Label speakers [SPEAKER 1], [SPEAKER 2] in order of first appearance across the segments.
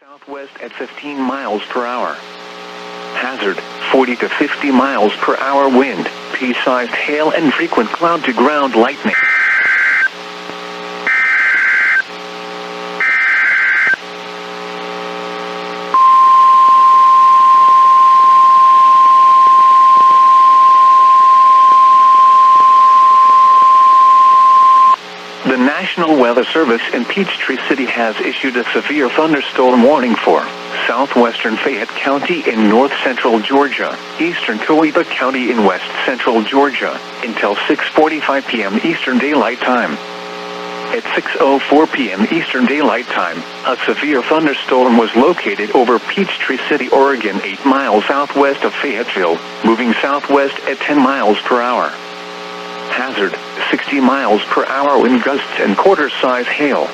[SPEAKER 1] southwest at 15 miles per hour. Hazard, 40 to 50 miles per hour wind, pea-sized hail and frequent cloud-to-ground lightning. The National Weather Service in Peachtree City has issued a severe thunderstorm warning for southwestern Fayette County in north-central Georgia, eastern Coweta County in west-central Georgia, until 6:45 p.m. Eastern Daylight Time. At 6:04 p.m. Eastern Daylight Time, a severe thunderstorm was located over Peachtree City, Oregon, 8 miles southwest of Fayetteville, moving southwest at 10 miles per hour. Hazard, 60 miles per hour wind gusts and quarter-size hail.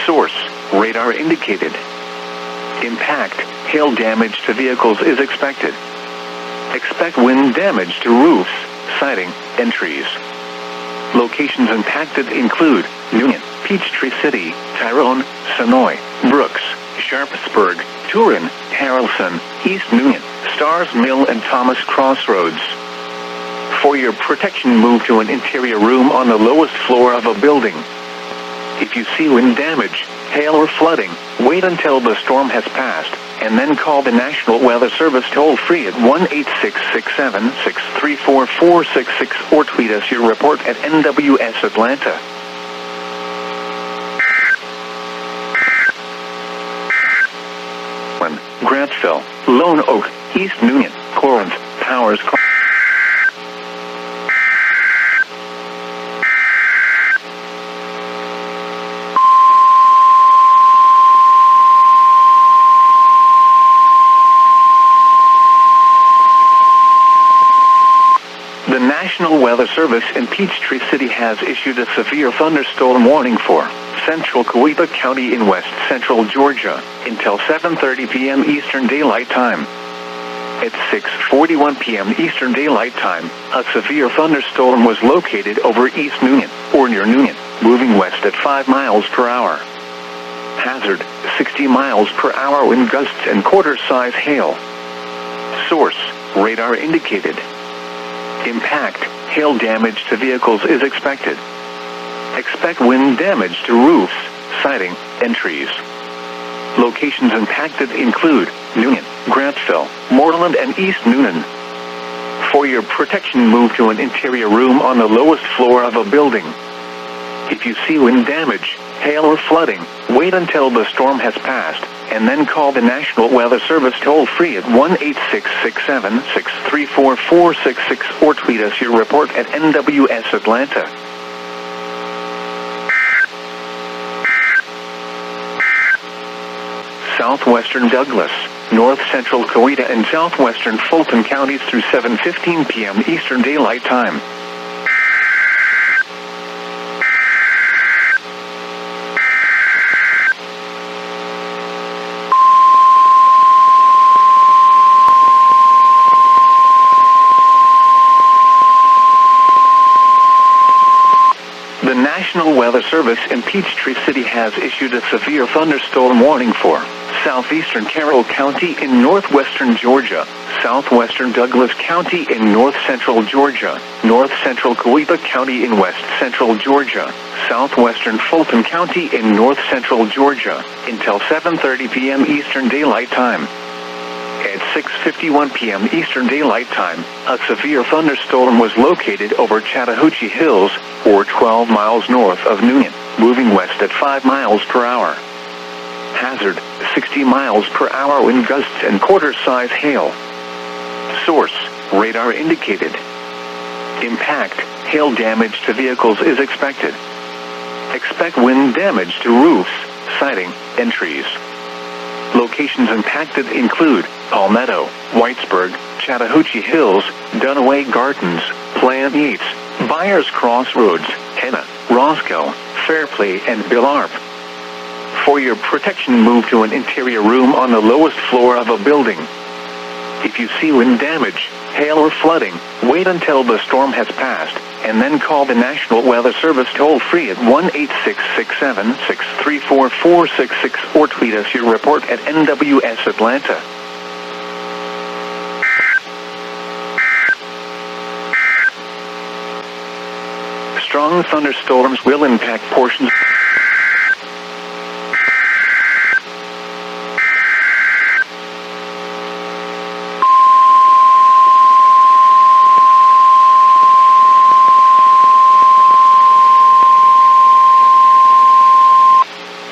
[SPEAKER 1] Source, radar indicated. Impact, hail damage to vehicles is expected. Expect wind damage to roofs, siding, and trees. Locations impacted include Newnan, Peachtree City, Tyrone, Sonoy, Brooks, Sharpsburg, Turin, Harrelson, East Newnan, Stars Mill and Thomas Crossroads. For your protection, move to an interior room on the lowest floor of a building. If you see wind damage, hail or flooding, wait until the storm has passed, and then call the National Weather Service toll-free at 1-866-763-4466 or tweet us your report at NWS Atlanta. Grantsville, Lone Oak, East Newnan, Corinth, Powers. The National Weather Service in Peachtree City has issued a severe thunderstorm warning for central Coweta County in west-central Georgia until 7:30 p.m. Eastern Daylight Time. At 6:41 p.m. Eastern Daylight Time, a severe thunderstorm was located over East Newnan, or near Newnan, moving west at 5 miles per hour. Hazard, 60 miles per hour wind gusts and quarter-size hail. Source, radar indicated. Impact, hail damage to vehicles is expected. Expect wind damage to roofs, siding, and trees. Locations impacted include Newnan, Grantsville, Moreland, and East Newnan. For your protection, move to an interior room on the lowest floor of a building. If you see wind damage, hail or flooding, wait until the storm has passed, and then call the National Weather Service toll-free at 1-866-763-4466 or tweet us your report at NWS Atlanta. Southwestern Douglas, north-central Coweta, and southwestern Fulton counties through 7:15 p.m. Eastern Daylight Time. The National Weather Service in Peachtree City has issued a severe thunderstorm warning for southeastern Carroll County in northwestern Georgia, southwestern Douglas County in north-central Georgia, north-central Coweta County in west-central Georgia, southwestern Fulton County in north-central Georgia, until 7:30 p.m. Eastern Daylight Time. At 6:51 p.m. Eastern Daylight Time, a severe thunderstorm was located over Chattahoochee Hills, or 12 miles north of Newnan, moving west at 5 miles per hour. Hazard, 60 miles per hour wind gusts and quarter-size hail. Source, radar indicated. Impact, hail damage to vehicles is expected. Expect wind damage to roofs, siding, and trees. Locations impacted include Palmetto, Whitesburg, Chattahoochee Hills, Dunaway Gardens, Plant Yates, Byers Crossroads, Henna, Roscoe, Fairplay, and Bill Arp. For your protection, move to an interior room on the lowest floor of a building. If you see wind damage, hail or flooding, wait until the storm has passed, and and then call the National Weather Service toll-free at 1-866-763-4466 or tweet us your report at NWS Atlanta. Strong thunderstorms will impact portions.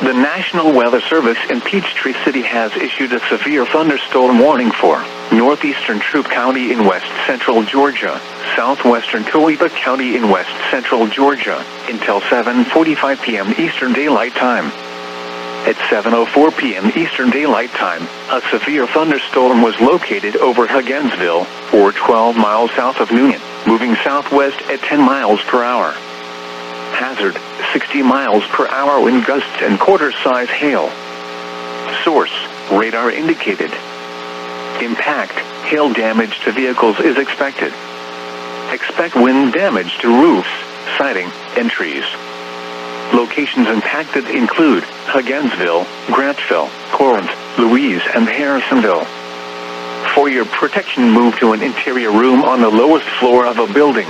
[SPEAKER 1] The National Weather Service in Peachtree City has issued a severe thunderstorm warning for northeastern Troop County in west central Georgia, southwestern Coweta County in west central Georgia, until 7:45 p.m. Eastern Daylight Time. At 7:04 p.m. Eastern Daylight Time, a severe thunderstorm was located over Hugginsville, or 12 miles south of Newnan, moving southwest at 10 miles per hour. Hazard, 60 miles per hour wind gusts and quarter-size hail. Source, radar indicated. Impact, hail damage to vehicles is expected. Expect wind damage to roofs, siding, and trees. Locations impacted include Hugginsville, Grantville, Corinth, Louise, and Harrisonville. For your protection, move to an interior room on the lowest floor of a building.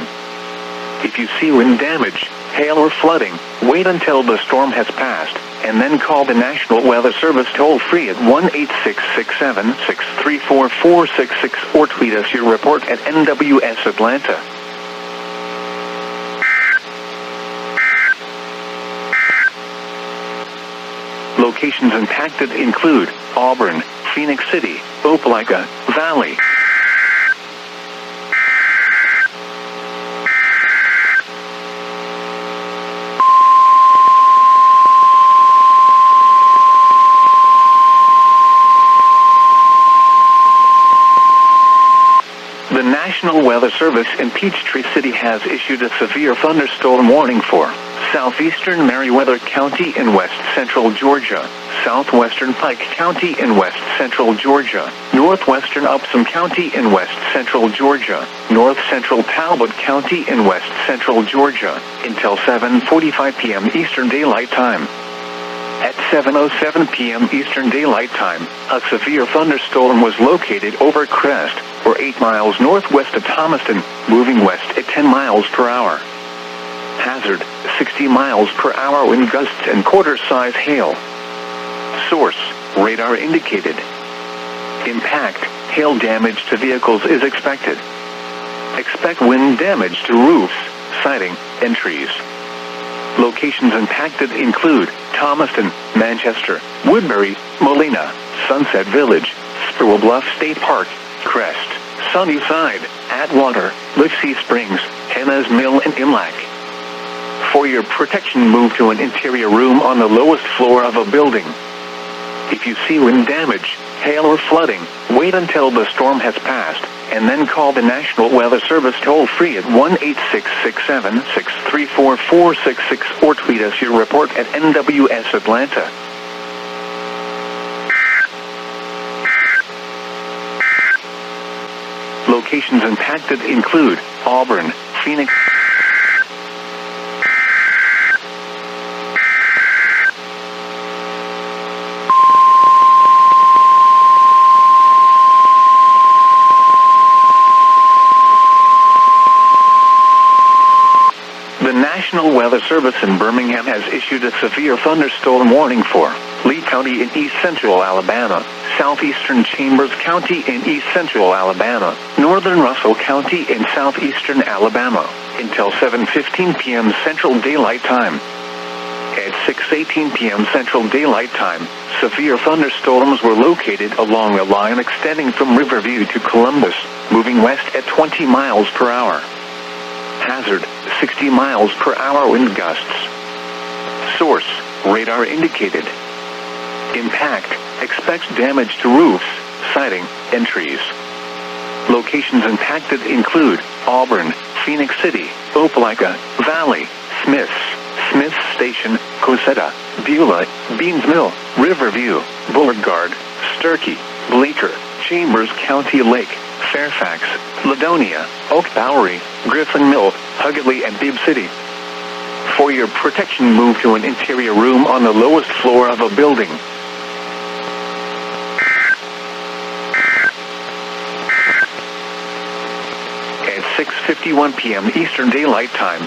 [SPEAKER 1] If you see wind damage, hail or flooding, wait until the storm has passed, and then call the National Weather Service toll-free at 1-866-763-4466 or tweet us your report at NWS Atlanta. Locations impacted include Auburn, Phoenix City, Opelika Valley. The National Weather Service in Peachtree City has issued a severe thunderstorm warning for southeastern Meriwether County in west central Georgia, southwestern Pike County in west central Georgia, northwestern Upson County in west central Georgia, north central Talbot County in west central Georgia, until 7:45 p.m. Eastern Daylight Time. At 7:07 p.m. Eastern Daylight Time, a severe thunderstorm was located over Crest, or 8 miles northwest of Thomaston, moving west at 10 miles per hour. Hazard, 60 miles per hour wind gusts and quarter-size hail. Source, radar indicated. Impact, hail damage to vehicles is expected. Expect wind damage to roofs, siding, and trees. Locations impacted include Thomaston, Manchester, Woodbury, Molina, Sunset Village, Spurwell Bluff State Park, Crest, Sunnyside, Atwater, Lipsey Springs, Hannah's Mill, and Imlach. For your protection, move to an interior room on the lowest floor of a building. If you see wind damage, hail or flooding, wait until the storm has passed, and then call the National Weather Service toll-free at 1-866-763-4466 or tweet us your report at NWS Atlanta. Locations impacted include Auburn, Phoenix. The National Weather Service in Birmingham has issued a severe thunderstorm warning for Lee County in east central Alabama, southeastern Chambers County in east central Alabama, northern Russell County in southeastern Alabama, until 7:15 p.m. Central Daylight Time. At 6:18 p.m. Central Daylight Time, severe thunderstorms were located along a line extending from Riverview to Columbus, moving west at 20 miles per hour. Hazard, 60 miles per hour wind gusts. Source, radar indicated. Impact, expects damage to roofs, siding, and trees. Locations impacted include Auburn, Phoenix City, Opelika Valley, Smiths Station, Coweta, Beulah, Beans Mill, Riverview, Beauregard, Sturkey, Bleecker, Chambers County Lake, Fairfax, Ladonia, Oak Bowery, Griffin Mill, Hughley, and Bibb City. For your protection, move to an interior room on the lowest floor of a building. At 6:51 p.m. Eastern Daylight Time,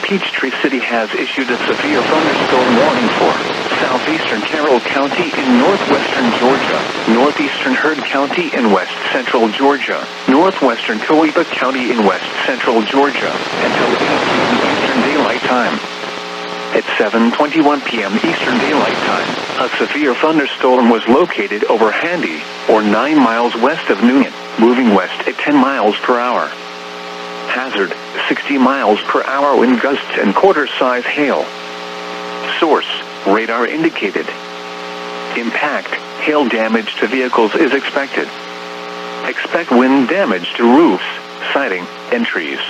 [SPEAKER 1] Peachtree City has issued a severe thunderstorm warning for southeastern Carroll County in northwestern Georgia, northeastern Heard County in west central Georgia, northwestern Coweta County in west central Georgia, until 8 p.m. Eastern Daylight Time. At 7:21 p.m. Eastern Daylight Time, a severe thunderstorm was located over Handy, or 9 miles west of Noonan, moving west at 10 miles per hour. Hazard, 60 miles per hour wind gusts and quarter-size hail. Source, radar indicated. Impact, hail damage to vehicles is expected. Expect wind damage to roofs, siding, and trees.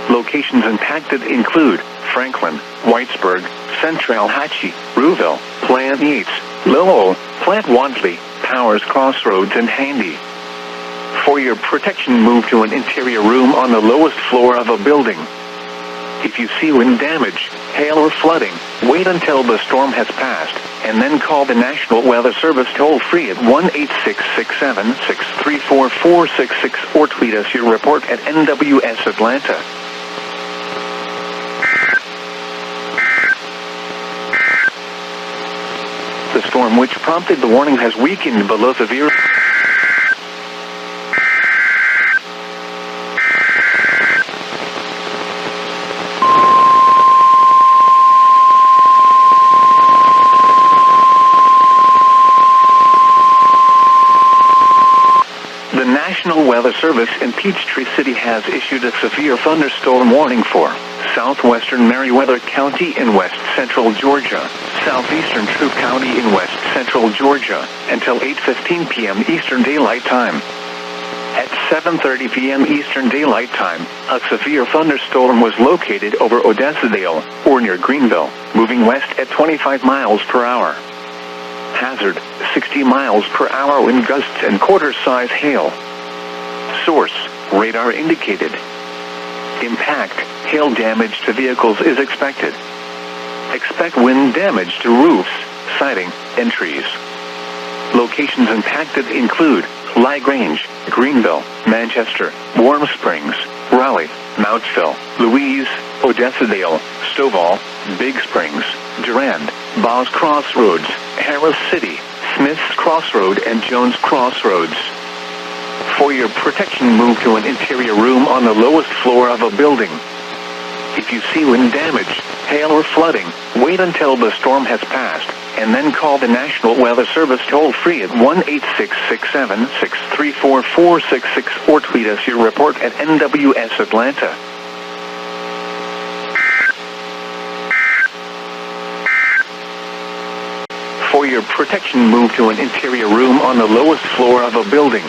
[SPEAKER 1] Locations impacted include Franklin, Whitesburg, Centralhatchee, Rouville, Plant Yates, Lowell, Plant Wantley, Powers Crossroads, and Handy. For your protection, move to an interior room on the lowest floor of a building. If you see wind damage, hail, or flooding, wait until the storm has passed, and then call the National Weather Service toll-free at 1-866-763-4466 or tweet us your report at NWS Atlanta. The storm which prompted the warning has weakened below severe. The National Weather Service in Peachtree City has issued a severe thunderstorm warning for southwestern Meriwether County in west central Georgia, southeastern Troop County in west central Georgia, until 8:15 p.m. Eastern Daylight Time. At 7:30 p.m. Eastern Daylight Time, a severe thunderstorm was located over Odessadale, or near Greenville, moving west at 25 miles per hour. Hazard, 60 miles per hour wind gusts and quarter-size hail. Source, radar indicated. Impact, hail damage to vehicles is expected. Expect wind damage to roofs, siding, and trees. Locations impacted include LaGrange, Greenville, Manchester, Warm Springs, Raleigh, Mountsville, Louise, Odessadale, Stovall, Big Springs, Durand, Bos Crossroads, Harris City, Smith's Crossroad, and Jones Crossroads. For your protection, move to an interior room on the lowest floor of a building. If you see wind damage, hail, or flooding, wait until the storm has passed, and then call the National Weather Service toll-free at 1-866-763-4466 or tweet us your report at NWS Atlanta. For your protection, move to an interior room on the lowest floor of a building.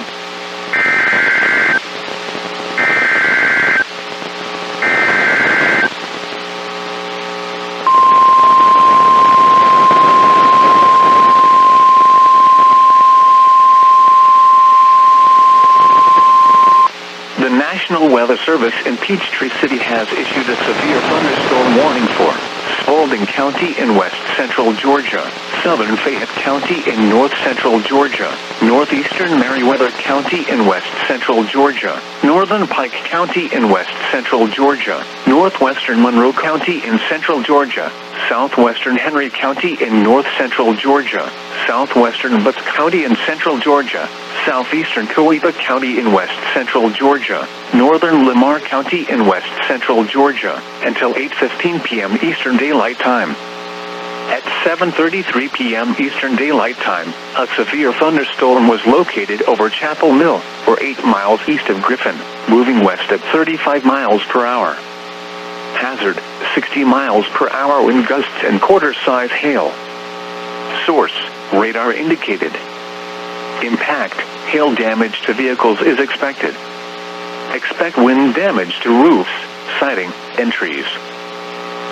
[SPEAKER 1] The National Weather Service in Peachtree City has issued a severe thunderstorm warning for Spalding County in west central Georgia, southern Fayette County in north central Georgia, northeastern Meriwether County in west central Georgia, northern Pike County in west central Georgia, northwestern Monroe County in central Georgia, southwestern Henry County in north central Georgia, southwestern Butts County in central Georgia, southeastern Coweta County in west central Georgia, northern Lamar County in west central Georgia, until 8:15 p.m. Eastern Daylight Time. At 7:33 p.m. Eastern Daylight Time, a severe thunderstorm was located over Chapel Mill, or 8 miles east of Griffin, moving west at 35 miles per hour. Hazard, 60 miles per hour wind gusts and quarter-size hail. Source, radar indicated. Impact, hail damage to vehicles is expected. Expect wind damage to roofs, siding, and trees.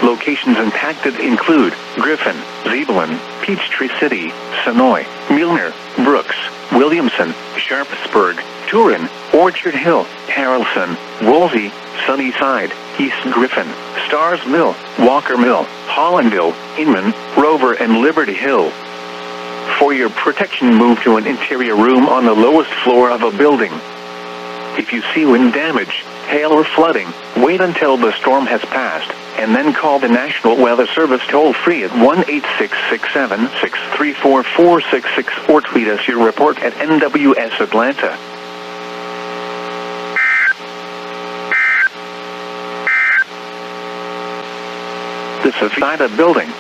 [SPEAKER 1] Locations impacted include Griffin, Zebulon, Peachtree City, Sonoy, Milner, Brooks, Williamson, Sharpsburg, Turin, Orchard Hill, Harrelson, Woolsey, Sunnyside, East Griffin, Stars Mill, Walker Mill, Hollandville, Inman, Rover, and Liberty Hill. For your protection, move to an interior room on the lowest floor of a building. If you see wind damage, hail, or flooding, wait until the storm has passed, and then call the National Weather Service toll-free at 1-866-763-4466 or tweet us your report at NWS Atlanta. This is inside a building.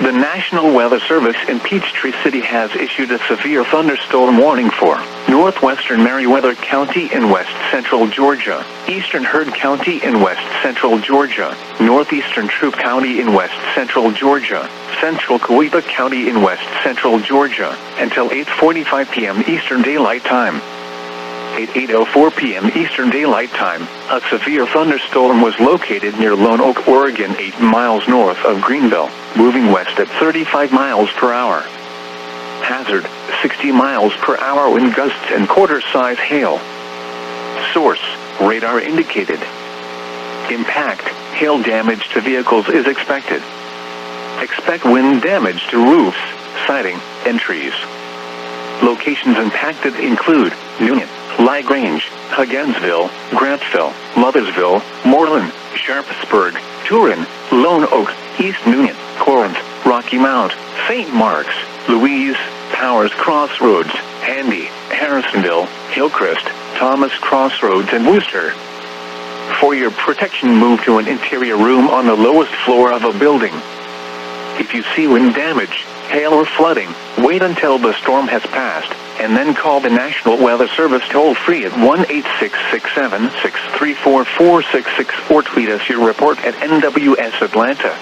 [SPEAKER 1] The National Weather Service in Peachtree City has issued a severe thunderstorm warning for northwestern Meriwether County in west central Georgia, eastern Heard County in west central Georgia, northeastern Troop County in west central Georgia, central Coweta County in west central Georgia, until 8:45 p.m. Eastern Daylight Time. At 8:04 p.m. Eastern Daylight Time, a severe thunderstorm was located near Lone Oak, Oregon, 8 miles north of Greenville, moving west at 35 miles per hour. Hazard, 60 miles per hour wind gusts and quarter-size hail. Source, radar indicated. Impact, hail damage to vehicles is expected. Expect wind damage to roofs, siding, and trees. Locations impacted include Union, LaGrange, Hugginsville, Grantsville, Mothersville, Moreland, Sharpsburg, Turin, Lone Oak, East Union, Corinth, Rocky Mount, St. Mark's, Louise, Powers Crossroads, Handy, Harrisonville, Hillcrest, Thomas Crossroads, and Worcester. For your protection, move to an interior room on the lowest floor of a building. If you see wind damage, hail, or flooding, wait until the storm has passed, and then call the National Weather Service toll-free at 1-866-763-4466 or tweet us your report at NWS Atlanta.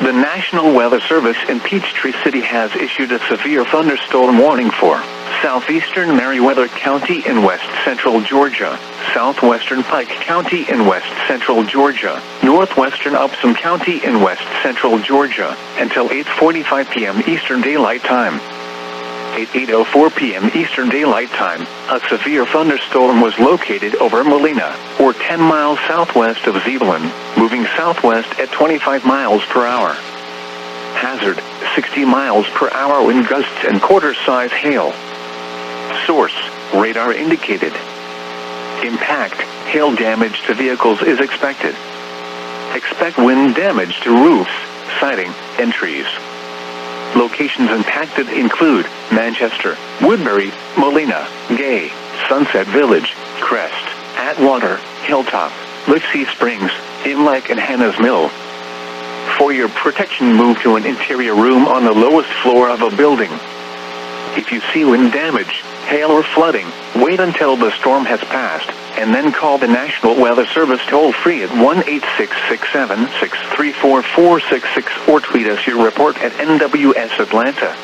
[SPEAKER 1] The National Weather Service in Peachtree City has issued a severe thunderstorm warning for southeastern Meriwether County in west central Georgia, southwestern Pike County in west central Georgia, northwestern Upson County in west central Georgia, until 8:45 p.m. Eastern Daylight Time. At 8:04 p.m. Eastern Daylight Time, a severe thunderstorm was located over Molina, or 10 miles southwest of Zebulon, moving southwest at 25 miles per hour. Hazard, 60 miles per hour wind gusts and quarter-size hail. Source, radar indicated. Impact, hail damage to vehicles is expected. Expect wind damage to roofs, siding, and trees. Locations impacted include Manchester, Woodbury, Molina, Gay, Sunset Village, Crest, Atwater, Hilltop, Lixie Springs, Imlake, and Hannah's Mill. For your protection, move to an interior room on the lowest floor of a building. If you see wind damage, hail, or flooding, wait until the storm has passed, and then call the National Weather Service toll-free at 1-866-763-4466 or tweet us your report at NWS Atlanta.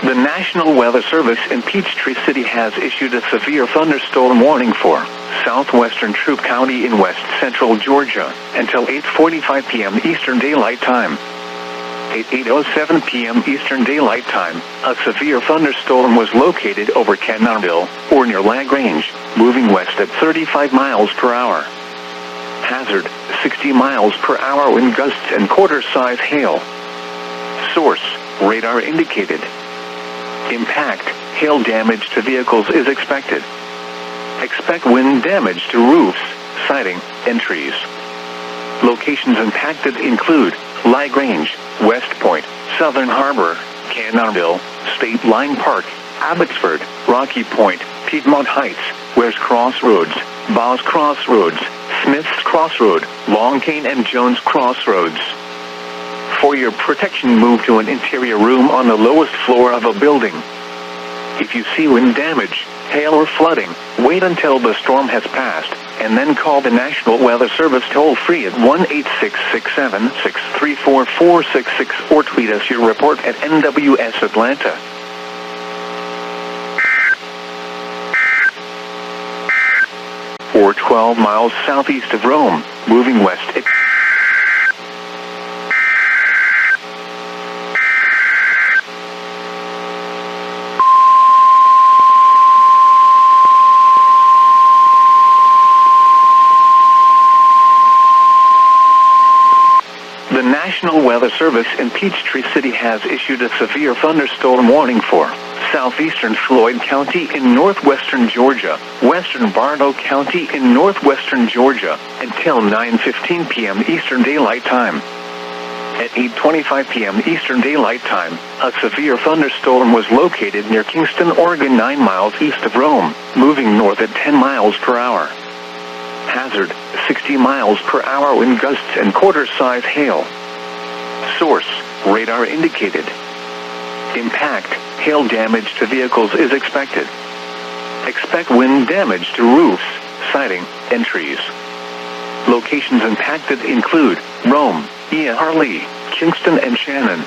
[SPEAKER 1] The National Weather Service in Peachtree City has issued a severe thunderstorm warning for southwestern Troop County in west central Georgia until 8:45 p.m. Eastern Daylight Time. At 8:07 p.m. Eastern Daylight Time, a severe thunderstorm was located over Cannonville, or near LaGrange, moving west at 35 miles per hour. Hazard, 60 miles per hour wind gusts and quarter-size hail. Source, radar indicated. Impact, hail damage to vehicles is expected. Expect wind damage to roofs, siding, and trees. Locations impacted include LaGrange, West Point, Southern Harbor, Cannonville, State Line Park, Abbotsford, Rocky Point, Piedmont Heights, West Crossroads, Boss Crossroads, Smith's Crossroad, Long Cane and Jones Crossroads. For your protection, move to an interior room on the lowest floor of a building. If you see wind damage, hail or flooding, wait until the storm has passed, and then call the National Weather Service toll-free at 1-866-674-4666 or tweet us your report at NWS Atlanta. Or 12 miles southeast of Rome, moving west at The National Weather Service in Peachtree City has issued a severe thunderstorm warning for southeastern Floyd County in northwestern Georgia, western Bartow County in northwestern Georgia, until 9:15 p.m. Eastern Daylight Time. At 8:25 p.m. Eastern Daylight Time, a severe thunderstorm was located near Kingston, Oregon, 9 miles east of Rome, moving north at 10 miles per hour. Hazard, 60 miles per hour wind gusts and quarter-size hail. Source, radar indicated. Impact, hail damage to vehicles is expected. Expect wind damage to roofs, siding, and trees. Locations impacted include Rome, EAS, Kingston, and Buchanan.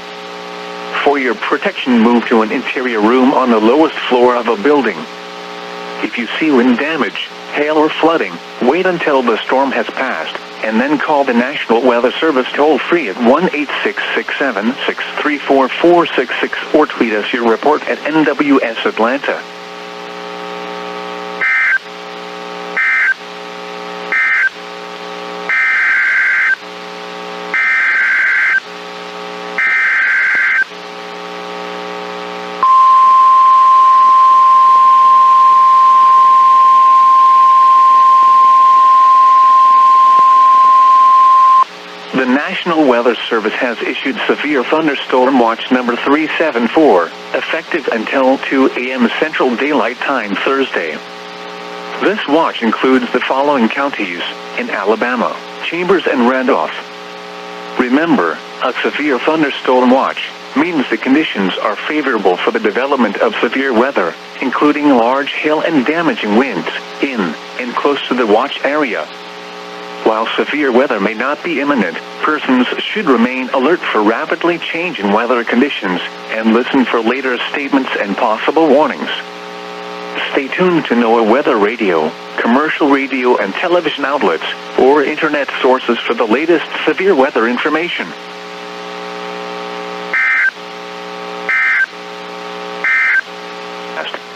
[SPEAKER 1] For your protection, move to an interior room on the lowest floor of a building. If you see wind damage, hail or flooding, wait until the storm has passed, and then call the National Weather Service toll-free at 1-866-674-4666 or tweet us your report at NWS Atlanta. The National Weather Service has issued severe thunderstorm watch number 374, effective until 2 a.m. Central Daylight Time Thursday. This watch includes the following counties in Alabama: Chambers and Randolph. Remember, a severe thunderstorm watch means the conditions are favorable for the development of severe weather, including large hail and damaging winds, in and close to the watch area. While severe weather may not be imminent, persons should remain alert for rapidly changing weather conditions and listen for later statements and possible warnings. Stay tuned to NOAA weather radio, commercial radio and television outlets, or internet sources for the latest severe weather information.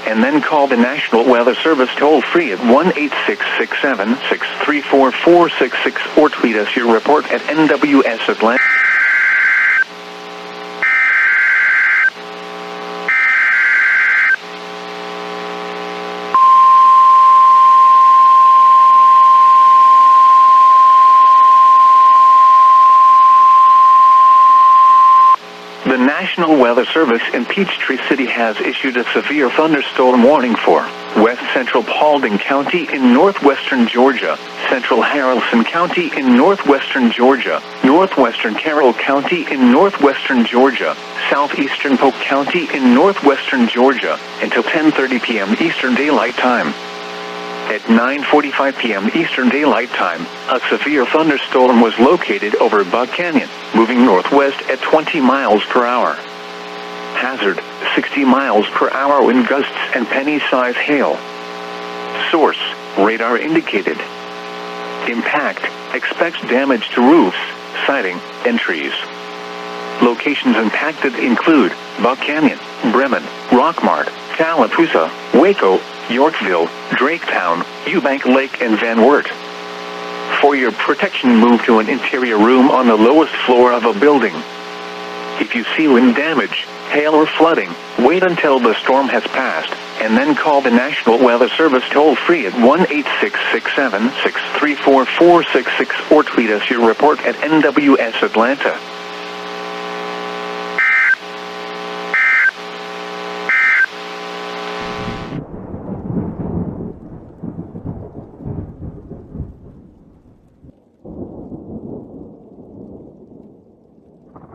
[SPEAKER 1] And then call the National Weather Service toll-free at 1-866-674-4666 or tweet us your report at NWS Atlanta. The National Weather Service in Peachtree City has issued a severe thunderstorm warning for West Central Paulding County in northwestern Georgia, Central Haralson County in northwestern Georgia, northwestern Carroll County in northwestern Georgia, southeastern Polk County in northwestern Georgia, until 10:30 p.m. Eastern Daylight Time. At 9:45 p.m. Eastern Daylight Time, a severe thunderstorm was located over Buchanan, moving northwest at 20 miles per hour. Hazard, 60 miles per hour wind gusts and penny-size hail. Source, radar indicated. Impact, expects damage to roofs, siding, and trees. Locations impacted include Buchanan, Bremen, Rockmart, Tallapoosa, Waco, Yorkville, Draketown, Eubank Lake and Van Wert. For your protection, move to an interior room on the lowest floor of a building. If you see wind damage, hail or flooding, wait until the storm has passed, and then call the National Weather Service toll-free at 1-866-763-4466 or tweet us your report at NWS Atlanta.